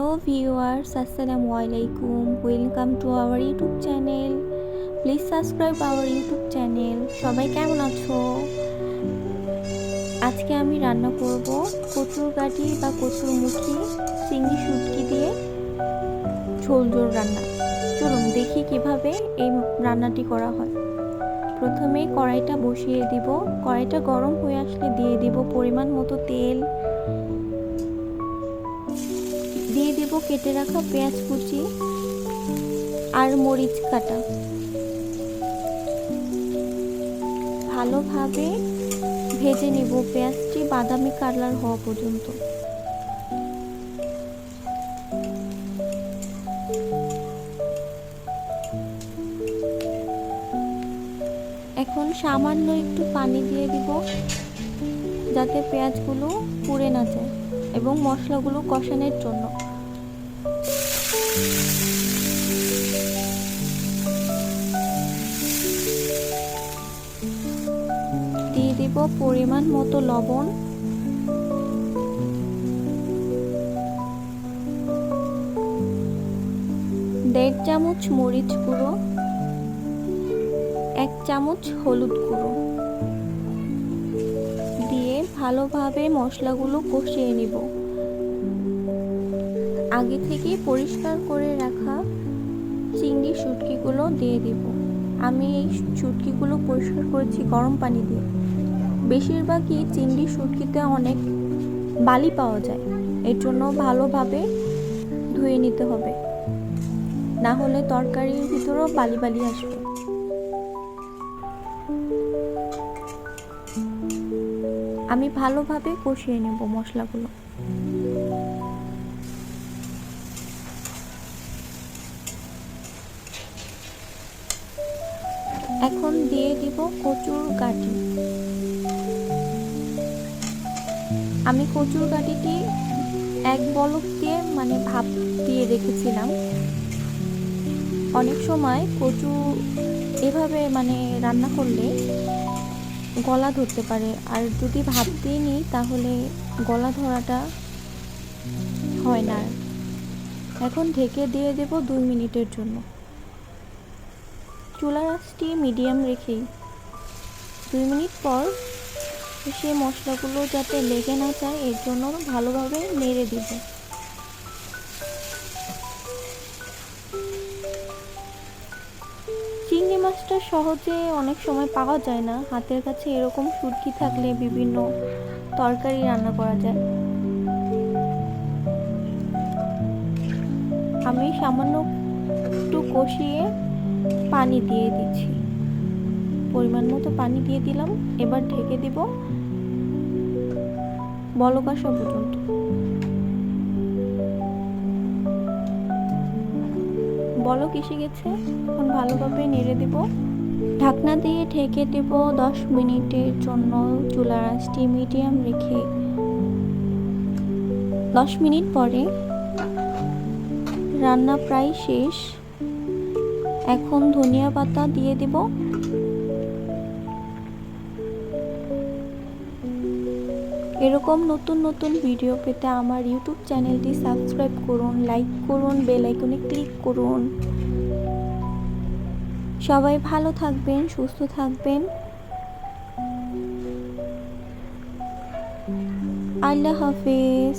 Hello viewers, Assalamu alaikum. Welcome to our YouTube channel. Please subscribe our YouTube channel. সবাই কেমন আছো? আজকে আমি রান্না করব কচুর গাঠি বা কচুর মুখী চিংড়ি শুটকি দিয়ে ঝোল রান্না। চলুন দেখি কিভাবে এই রান্নাটি করা হয়। প্রথমে কড়াইটা বসিয়ে দিব। কড়াইটা গরম হয়ে আসলে দিয়ে দিব পরিমাণ মতো তেল, দিয়ে দেব কেটে রাখা পেঁয়াজ কুচি আর মরিচ কাটা। ভালোভাবে ভেজে নেব পেঁয়াজটি বাদামি কালার হওয়া পর্যন্ত। এখন সামান্য একটু পানি দিয়ে দিব যাতে পেঁয়াজগুলো পুড়ে না যায় এবং মশলাগুলো কষানোর জন্য। দিয়ে দিব পরিমাণ মতো লবণ, দেড় চামচ মরিচ গুঁড়ো, 1 চামচ হলুদ গুঁড়ো দিয়ে ভালোভাবে মশলাগুলো কষিয়ে নিব। আগে থেকে পরিষ্কার করে রাখা চিংড়ি শুটকিগুলো দিয়ে দিব। আমি এই শুটকিগুলো পরিষ্কার করেছি গরম পানি দিয়ে। বেশিরভাগই চিংড়ি শুটকিতে অনেক বালি পাওয়া যায়, এর জন্য ভালোভাবে ধুয়ে নিতে হবে, না হলে তরকারির ভিতরেও বালি বালি আসবে। আমি ভালোভাবে কষিয়ে নেব মশলাগুলো। এখন দিয়ে দিব কচুর গাঠি। আমি কচুর গাঠিটি এক বলক দিয়ে ভাপ দিয়ে রেখেছিলাম। অনেক সময় কচু এভাবে রান্না করলে গলা ধরতে পারে, আর যদি ভাপ দিয়ে নিই তাহলে গলা ধরাটা হয় না। এখন ঢেকে দিয়ে দেব 2 মিনিটের জন্য। চুলার আঁচটি মিডিয়াম রেখেই 2 মিনিট পর সে মশলাগুলো যাতে লেগে না যায় এর জন্য ভালোভাবে নেড়ে দিব। চিংড়ি মাছটা সহজে অনেক সময় পাওয়া যায় না, হাতের কাছে এরকম শুটকি থাকলে বিভিন্ন তরকারি রান্না করা যায়। আমি সামান্য একটু কষিয়ে পানি দিয়ে দিচ্ছি, পরিমাণ মতো পানি দিয়ে দিলাম। এবার ঢেকে দিব বলক আসা পর্যন্ত। বলক এসে গেছে, এখন ভালোভাবে নেড়ে দেব। ঢাকনা দিয়ে ঢেকে দেব 10 মিনিটের জন্য চুলার আঁচটি মিডিয়াম রেখে। 10 মিনিট পরে রান্না প্রায় শেষ। এখন ধনিয়া পাতা দিয়ে দেব। এরকম নতুন নতুন ভিডিও পেতে আমার ইউটিউব চ্যানেলটি সাবস্ক্রাইব করুন, লাইক করুন, বেল আইকনে ক্লিক করুন। সবাই ভালো থাকবেন, সুস্থ থাকবেন। আল্লাহ হাফেজ।